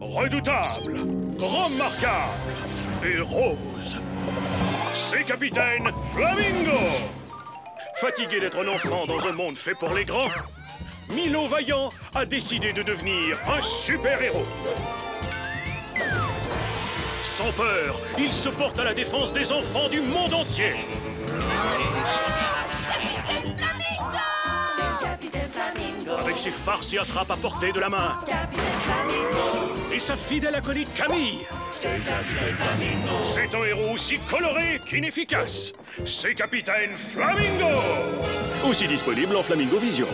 redoutable, remarquable et rose. C'est Capitaine Flamingo. Fatigué d'être un enfant dans un monde fait pour les grands, Milo Vaillant a décidé de devenir un super-héros. Sans peur, il se porte à la défense des enfants du monde entier. Avec ses farces et attrapes à portée de la main. Et sa fidèle acolyte Camille. C'est un héros aussi coloré qu'inefficace. C'est Capitaine Flamingo. Aussi disponible en Flamingo Vision.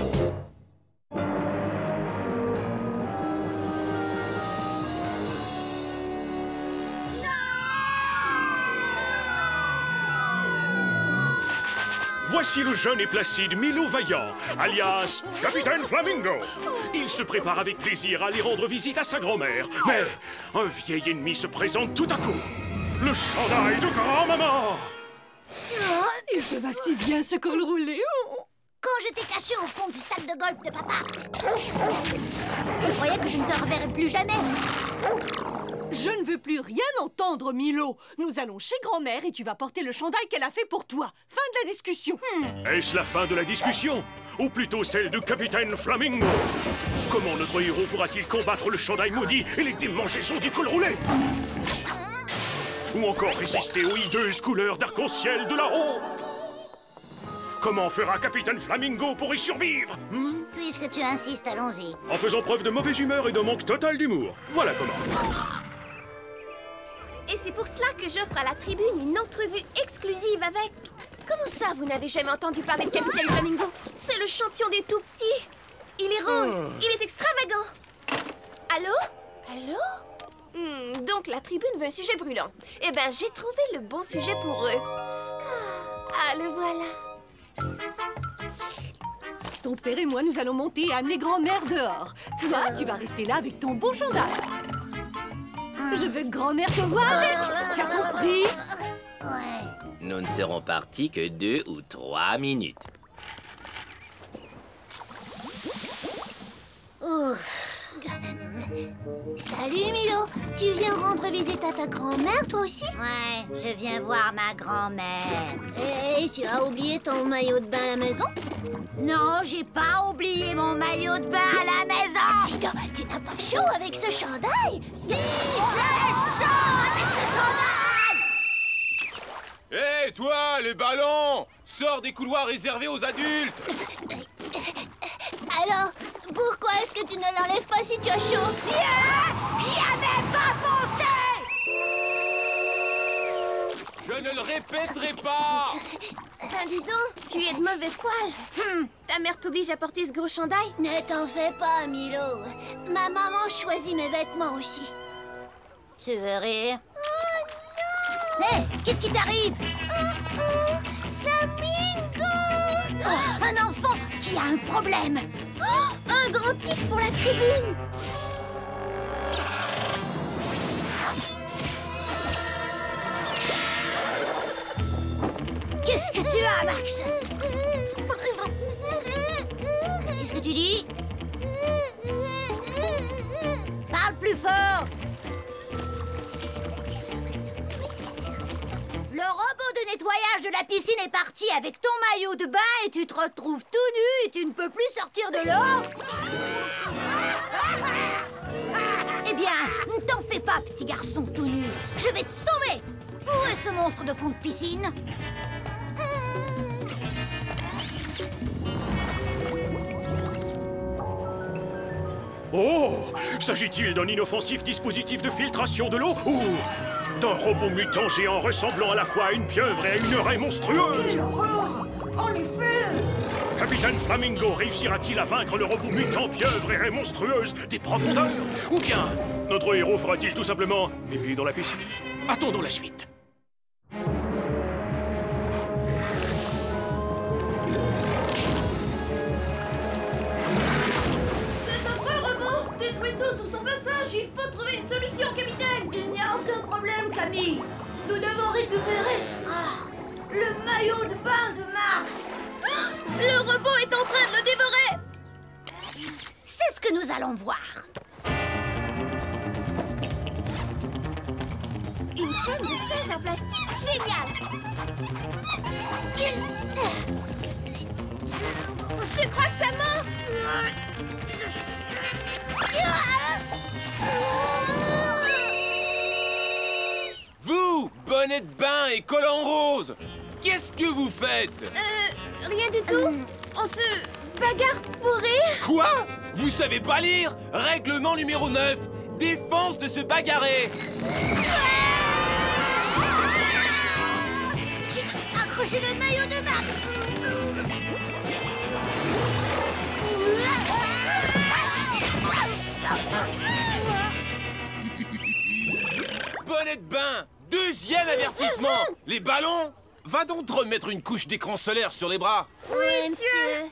Voici le jeune et placide Milo Vaillant, alias Capitaine Flamingo. Il se prépare avec plaisir à aller rendre visite à sa grand-mère. Mais un vieil ennemi se présente tout à coup. Le chandail de grand-maman. Il te va si bien ce col roulé. Quand je t'ai caché au fond du sac de golf de papa, je croyais que je ne te reverrais plus jamais. Je ne veux plus rien entendre, Milo. Nous allons chez grand-mère et tu vas porter le chandail qu'elle a fait pour toi. Fin de la discussion. Est-ce la fin de la discussion? Ou plutôt celle du Capitaine Flamingo? Comment notre héros pourra-t-il combattre le chandail maudit et les démangeaisons du col roulé? Ou encore résister aux hideuses couleurs d'arc-en-ciel de la roue? Comment fera Capitaine Flamingo pour y survivre? Puisque tu insistes, allons-y. En faisant preuve de mauvaise humeur et de manque total d'humour. Voilà comment. Et c'est pour cela que j'offre à la tribune une entrevue exclusive avec... Comment ça, vous n'avez jamais entendu parler de Capitaine Flamingo? C'est le champion des tout-petits. Il est rose, il est extravagant. Allô? Allô? Donc la tribune veut un sujet brûlant. Eh ben, j'ai trouvé le bon sujet pour eux. Le voilà. Ton père et moi, nous allons monter et amener grand-mère dehors. Toi, tu vas rester là avec ton beau chandail. Je veux que grand-mère te voie avec. Tu as compris? Ouais. Nous ne serons partis que 2 ou 3 minutes. Salut Milo, tu viens rendre visite à ta grand-mère toi aussi? Ouais, je viens voir ma grand-mère. Et tu as oublié ton maillot de bain à la maison? Non, j'ai pas oublié mon maillot de bain à la maison. Dis donc, tu n'as pas chaud avec ce chandail? Si, j'ai chaud avec ce chandail. Hé, toi, les ballons! Sors des couloirs réservés aux adultes! Alors, pourquoi est-ce que tu ne l'enlèves pas si tu as chaud? Tiens, j'y avais pas pensé! Je ne le répéterai pas! Ben dis donc, tu es de mauvais poil. Ta mère t'oblige à porter ce gros chandail? Ne t'en fais pas, Milo. Ma maman choisit mes vêtements aussi. Tu veux rire? Oh non! Hé, qu'est-ce qui t'arrive? Flamingo! Un enfant qui a un problème! Un grand titre pour la tribune. Qu'est-ce que tu as, Max? Qu'est-ce que tu dis? Parle plus fort! Le robot de nettoyage de la piscine est parti avec ton maillot de bain et tu te retrouves tout nu et tu ne peux plus sortir de l'eau? Eh bien, ne t'en fais pas, petit garçon tout nu. Je vais te sauver. Où est ce monstre de fond de piscine? Oh! S'agit-il d'un inoffensif dispositif de filtration de l'eau ou d'un robot mutant géant ressemblant à la fois à une pieuvre et à une raie monstrueuse? Quelle horreur! En effet! Capitaine Flamingo réussira-t-il à vaincre le robot mutant pieuvre et raie monstrueuse des profondeurs? Ou bien notre héros fera-t-il tout simplement pipi dans la piscine? Attendons la suite. Il faut trouver une solution, capitaine. Il n'y a aucun problème, Camille. Nous devons récupérer le maillot de bain de Max. Le robot est en train de le dévorer. C'est ce que nous allons voir. chaîne de singe en plastique, génial! Je crois que ça ment! Vous, bonnet de bain et collant rose, qu'est-ce que vous faites? Rien du tout. On se bagarre pour rire. Quoi? Vous savez pas lire? Règlement numéro 9, défense de se bagarrer. J'ai accroché le maillot de Max. Bonnet de bain, deuxième avertissement. Les ballons, va donc te remettre une couche d'écran solaire sur les bras. Oui, monsieur.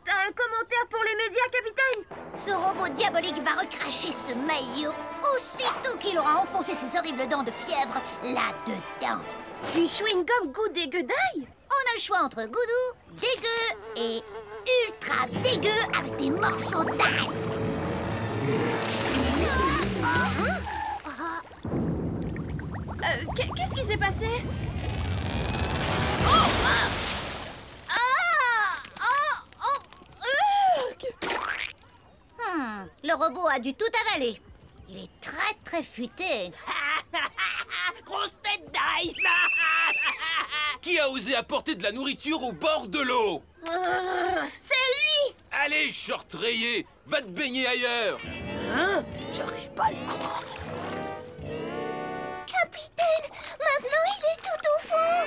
T'as un commentaire pour les médias, capitaine? Ce robot diabolique va recracher ce maillot aussitôt qu'il aura enfoncé ses horribles dents de pieuvre là-dedans. Du chewing-gum goût dégueu d'ail? On a le choix entre goudou, dégueu et ultra dégueu avec des morceaux d'ail. Qu'est-ce qui s'est passé? Le robot a dû tout avaler. Il est très très futé. Grosse tête d'ail. Qui a osé apporter de la nourriture au bord de l'eau? C'est lui! Allez, short rayé, va te baigner ailleurs. Hein? J'arrive pas à le croire. Capitaine, maintenant il est tout au fond.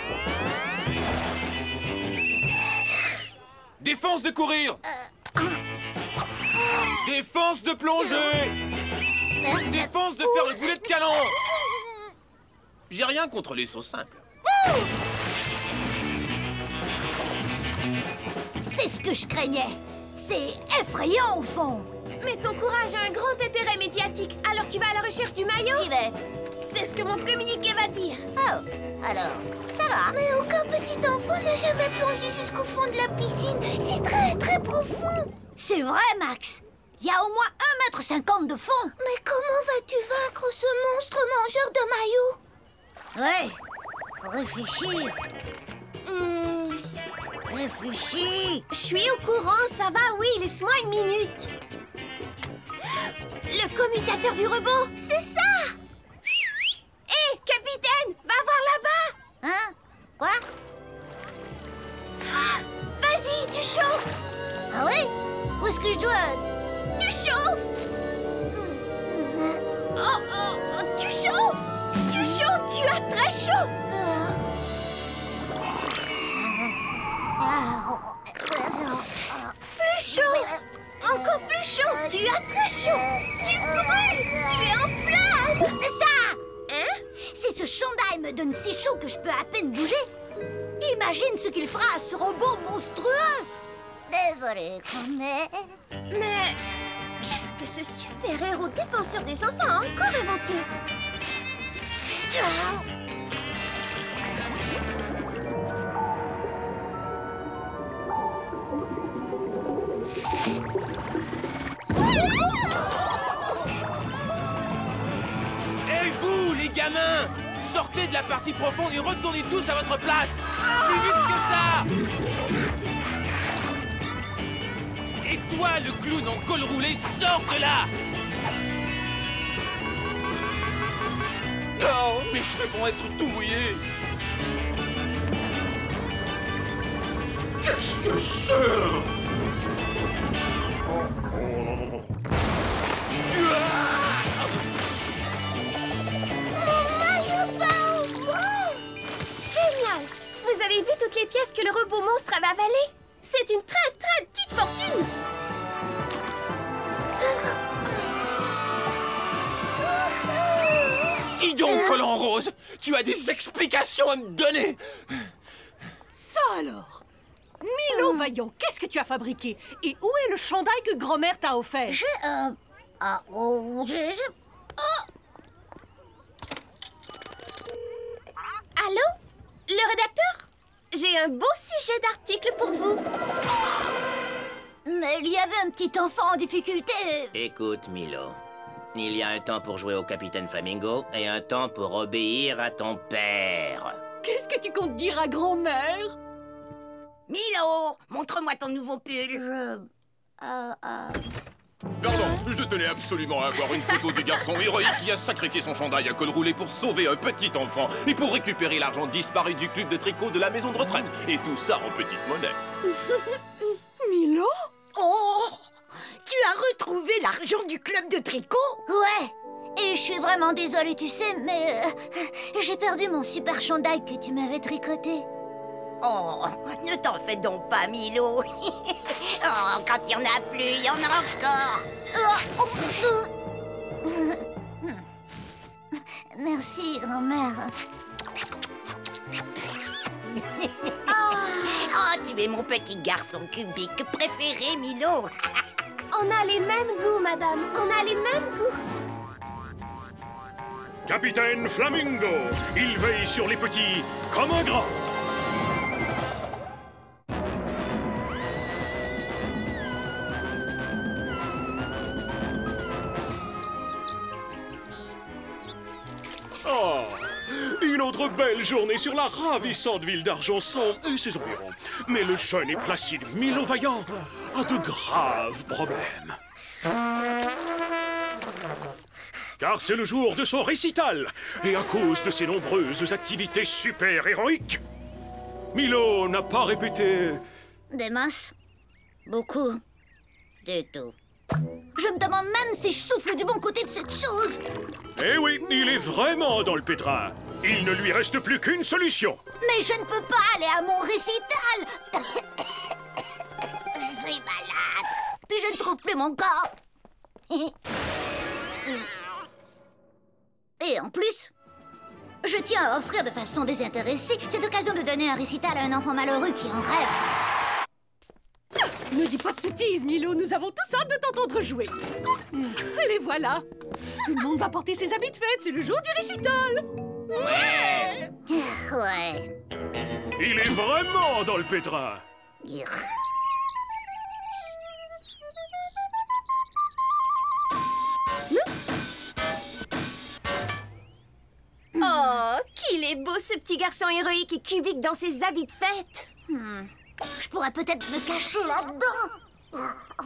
Défense de courir. Défense de plonger. Défense de faire le boulet de canon. J'ai rien contre les sauts simples. C'est ce que je craignais. C'est effrayant au fond. Mais ton courage a un grand intérêt médiatique. Alors tu vas à la recherche du maillot? J'y vais. C'est ce que mon communiqué va dire. Oh, alors, ça va. Mais aucun petit enfant n'a jamais plongé jusqu'au fond de la piscine. C'est très très profond. C'est vrai, Max. Il y a au moins 1,50 m de fond. Mais comment vas-tu vaincre ce monstre mangeur de maillots? Ouais, faut réfléchir. Réfléchis. Je suis au courant, ça va, oui, laisse-moi une minute. Le commutateur du robot, c'est ça! Hé, capitaine, va voir là-bas! Hein? Quoi? Vas-y, tu chauffes! Ah oui? Où est-ce que je dois... Tu chauffes! Tu chauffes! Tu chauffes, tu as très chaud! Plus chaud! Encore plus chaud! Tu as très chaud! Tu brûles! Tu es en flamme! C'est ça! Hein? Si ce chandail me donne si chaud que je peux à peine bouger, imagine ce qu'il fera à ce robot monstrueux! Désolée, grand-mère. Mais qu'est-ce que ce super-héros défenseur des enfants a encore inventé? Et vous, les gamins, sortez de la partie profonde et retournez tous à votre place. Plus vite que ça. Et toi, le clown en col roulé, sors de là. Oh, mes cheveux vont être tout mouillés. Qu'est-ce que c'est? Génial! Vous avez vu toutes les pièces que le robot monstre avait avalées? C'est une très très petite fortune! Dis donc, collant rose, tu as des explications à me donner. Ça alors! Milo Vaillant, qu'est-ce que tu as fabriqué? Et où est le chandail que grand-mère t'a offert? Allô? Le rédacteur? J'ai un beau sujet d'article pour vous. Mais il y avait un petit enfant en difficulté. Écoute, Milo. Il y a un temps pour jouer au Capitaine Flamingo et un temps pour obéir à ton père. Qu'est-ce que tu comptes dire à grand-mère? Milo, montre-moi ton nouveau pull. Pardon, je tenais absolument à avoir une photo du garçon héroïque qui a sacrifié son chandail à col roulé pour sauver un petit enfant et pour récupérer l'argent disparu du club de tricot de la maison de retraite. Et tout ça en petite monnaie. Milo? Oh, tu as retrouvé l'argent du club de tricot? Ouais. Et je suis vraiment désolée, tu sais, mais j'ai perdu mon super chandail que tu m'avais tricoté. Oh, ne t'en fais donc pas, Milo. Oh, quand il y en a plus, il y en a encore. Merci, grand-mère. Oh, tu es mon petit garçon cubique préféré, Milo. On a les mêmes goûts, madame. On a les mêmes goûts. Capitaine Flamingo, il veille sur les petits comme un grand. Oh, une autre belle journée sur la ravissante ville d'Argenson et ses environs. Mais le jeune et placide Milo Vaillant a de graves problèmes. Car c'est le jour de son récital, et à cause de ses nombreuses activités super-héroïques, Milo n'a pas répété... Des masses? Beaucoup. Du tout. Je me demande même si je souffle du bon côté de cette chose. Eh oui, il est vraiment dans le pétrin. Il ne lui reste plus qu'une solution. Mais je ne peux pas aller à mon récital. Je suis malade. Puis je ne trouve plus mon corps. Et en plus, je tiens à offrir de façon désintéressée cette occasion de donner un récital à un enfant malheureux qui en rêve. Ne dis pas de sottises, Milo. Nous avons tous hâte de t'entendre jouer. Les voilà. Tout le monde va porter ses habits de fête. C'est le jour du récital. Ouais. Ouais. Il est vraiment dans le pétrin. Oh, qu'il est beau ce petit garçon héroïque et cubique dans ses habits de fête. Je pourrais peut-être me cacher là-dedans.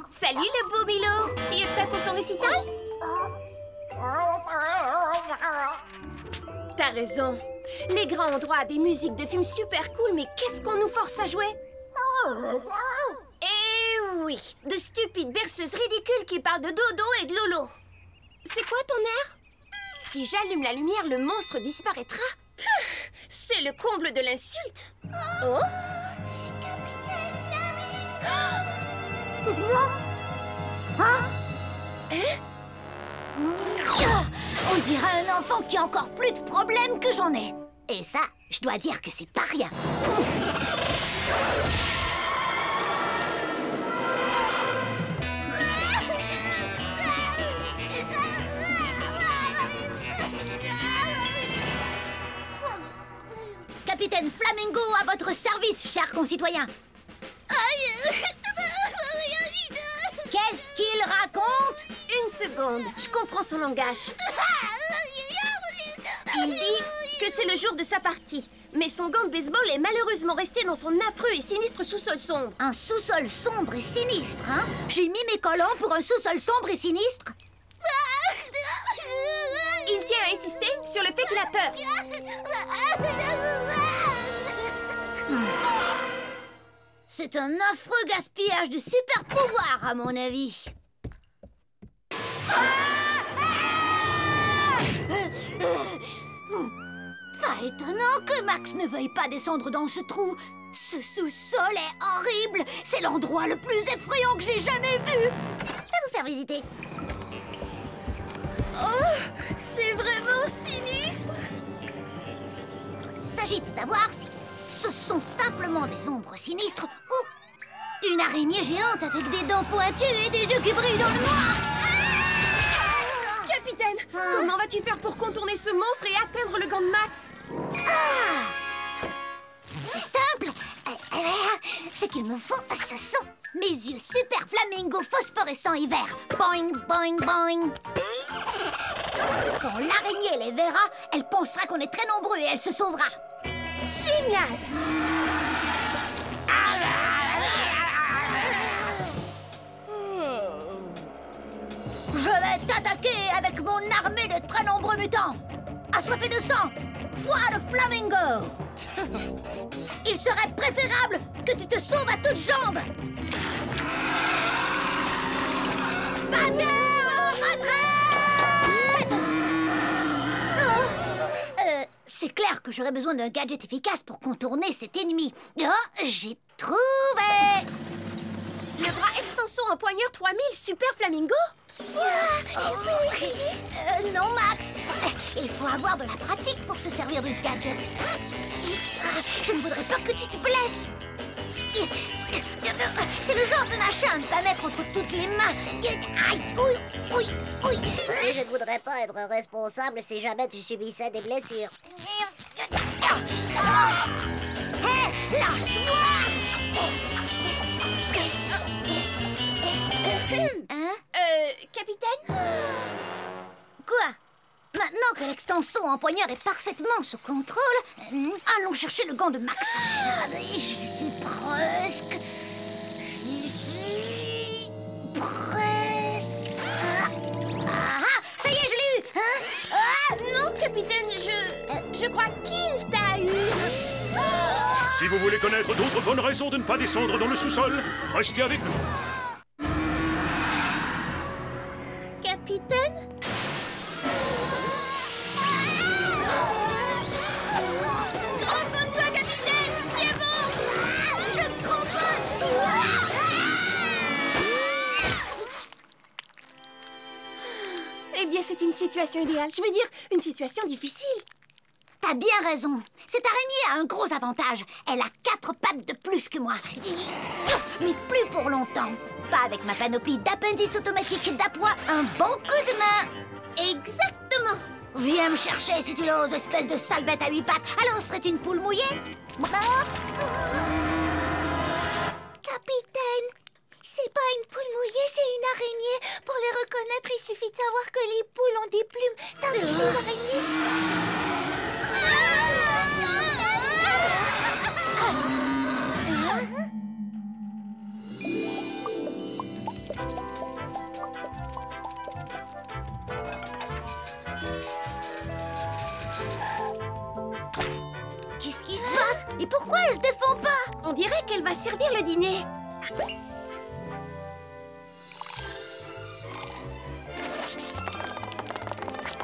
Salut le beau Milo. Tu es prêt pour ton récital? T'as raison. Les grands ont droit à des musiques de films super cool, mais qu'est-ce qu'on nous force à jouer? Eh oui, de stupides berceuses ridicules qui parlent de dodo et de lolo. C'est quoi ton air? Si j'allume la lumière, le monstre disparaîtra. C'est le comble de l'insulte. Oh! On dirait un enfant qui a encore plus de problèmes que j'en ai. Et ça, je dois dire que c'est pas rien. Capitaine Flamingo à votre service, chers concitoyens. Qu'est-ce qu'il raconte? Une seconde, je comprends son langage. Il dit que c'est le jour de sa partie. Mais son gant de baseball est malheureusement resté dans son affreux et sinistre sous-sol sombre. Un sous-sol sombre et sinistre, hein? J'ai mis mes collants pour un sous-sol sombre et sinistre? Il tient à insister sur le fait qu'il a peur. C'est un affreux gaspillage de super pouvoir, à mon avis. Pas étonnant que Max ne veuille pas descendre dans ce trou. Ce sous-sol est horrible. C'est l'endroit le plus effrayant que j'ai jamais vu. Je vais vous faire visiter. Oh, c'est vraiment sinistre. S'agit de savoir si ce sont simplement des ombres sinistres ou une araignée géante avec des dents pointues et des yeux qui brillent dans le noir. Capitaine, comment vas-tu faire pour contourner ce monstre et atteindre le gant de Max? C'est simple. Ce qu'il me faut, ce sont mes yeux super flamingo phosphorescents et verts. Boing, boing, boing. Quand l'araignée les verra, elle pensera qu'on est très nombreux et elle se sauvera. Génial! Je vais t'attaquer avec mon armée de très nombreux mutants. Assoiffés de sang, foi le flamingo. Il serait préférable que tu te sauves à toutes jambes. Retraite! C'est clair que j'aurais besoin d'un gadget efficace pour contourner cet ennemi. Oh, j'ai trouvé! Le bras extenso empoigneur 3000 Super Flamingo? Non, Max. Il faut avoir de la pratique pour se servir de ce gadget. Je ne voudrais pas que tu te blesses. C'est le genre de machin à ne pas mettre entre toutes les mains. Aïe, oui. Je ne voudrais pas être responsable si jamais tu subissais des blessures. Hé, lâche-moi! Capitaine? Quoi? Maintenant que l'extenso empoigneur est parfaitement sous contrôle, allons chercher le gant de Max. J'y suis presque. Ça y est, je l'ai eu. Non, capitaine, je crois qu'il t'a eu. Si vous voulez connaître d'autres bonnes raisons de ne pas descendre dans le sous-sol, restez avec nous. Capitaine? Repose-toi, capitaine, ce qui est bon. Je ne comprends pas. Eh bien, c'est une situation idéale. Je veux dire, une situation difficile. T'as bien raison. Cette araignée a un gros avantage. Elle a 4 pattes de plus que moi. Mais plus pour longtemps. Pas avec ma panoplie d'appendices automatiques d'appoint. Un bon coup de main. Exactement. Viens me chercher si tu l'oses, espèce de sale bête à 8 pattes. Alors, serait une poule mouillée? Capitaine, c'est pas une poule mouillée, c'est une araignée. Pour les reconnaître, il suffit de savoir que les poules ont des plumes. Tandis que les araignées... Qu'est-ce qui se passe? Et pourquoi elle se défend pas? On dirait qu'elle va servir le dîner.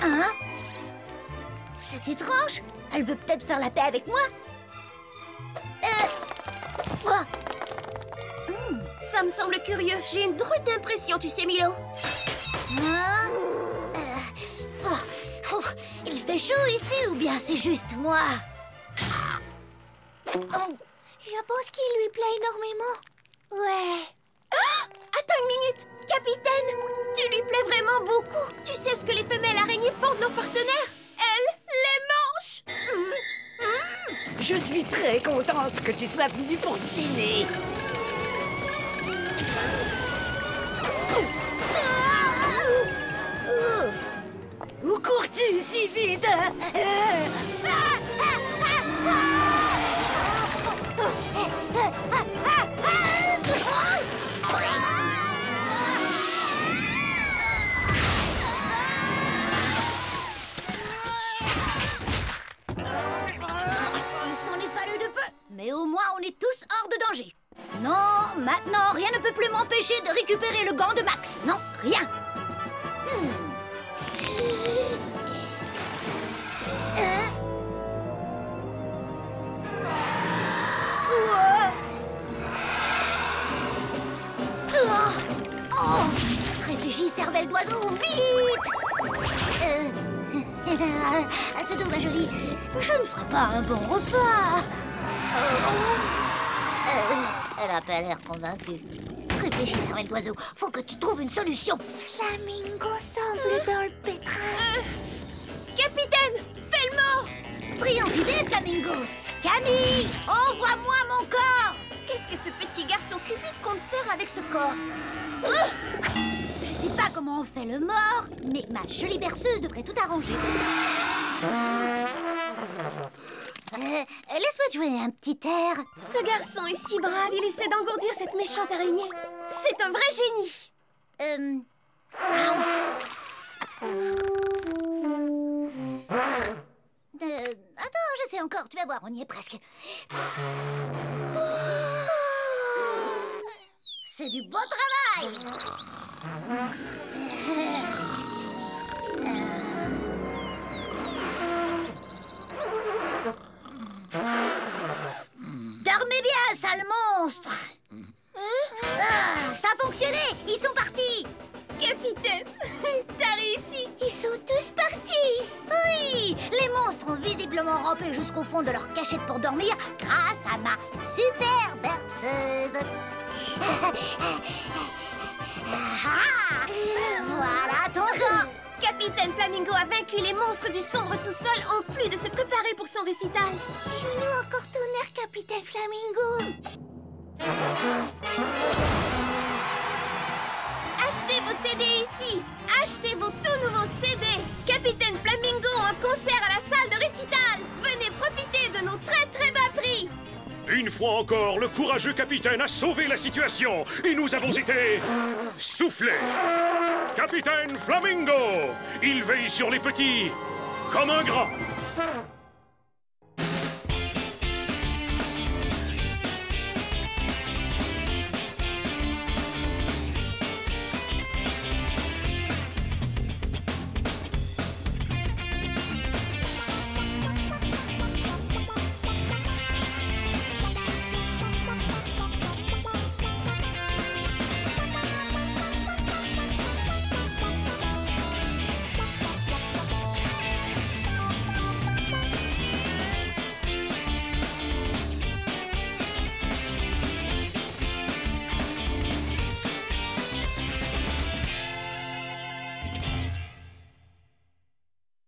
Hein? C'est étrange. Elle veut peut-être faire la paix avec moi. Ça me semble curieux. J'ai une drôle d'impression, tu sais, Milo. Il fait chaud ici ou bien c'est juste moi? Je pense qu'il lui plaît énormément. Ouais. Attends une minute. Capitaine, tu lui plais vraiment beaucoup. Tu sais ce que les femelles araignées font de nos partenaires? Elles les mangent. Je suis très contente que tu sois venue pour dîner. Où cours-tu si vite? Ils sont les falleux de peu, mais au moins on est tous hors de danger. Non, maintenant rien ne peut plus m'empêcher de récupérer le gant de Max. Non, rien. Réfléchis, cervelle d'oiseau, vite! Toto, ma jolie, je ne ferai pas un bon repas. Elle a pas l'air convaincue. Réfléchis, cervelle d'oiseau, faut que tu trouves une solution. Flamingo semble dans le pétrin. Capitaine, fais le mort. Brillante idée, Flamingo. Camille, envoie-moi mon corps. Qu'est-ce que ce petit garçon cupique compte faire avec ce corps? Je sais pas comment on fait le mort, mais ma jolie berceuse devrait tout arranger. Laisse-moi te jouer un petit air. Ce garçon est si brave, il essaie d'engourdir cette méchante araignée. C'est un vrai génie. Attends, je sais encore, tu vas voir, on y est presque. C'est du beau travail. Dormez bien, sale monstre. Ça a fonctionné, ils sont partis. Capitaine, t'as réussi. Ils sont tous partis. Oui, les monstres ont visiblement rampé jusqu'au fond de leur cachette pour dormir grâce à ma super berceuse. Voilà ton temps. Capitaine Flamingo a vaincu les monstres du sombre sous-sol en plus de se préparer pour son récital. Genou encore tonnerre, Capitaine Flamingo. Achetez vos CD ici. Achetez vos tout nouveaux CD. Capitaine Flamingo en concert à la salle de récital. Venez profiter de nos très très bas prix. Une fois encore, le courageux capitaine a sauvé la situation et nous avons été soufflés. Capitaine Flamingo, il veille sur les petits comme un grand.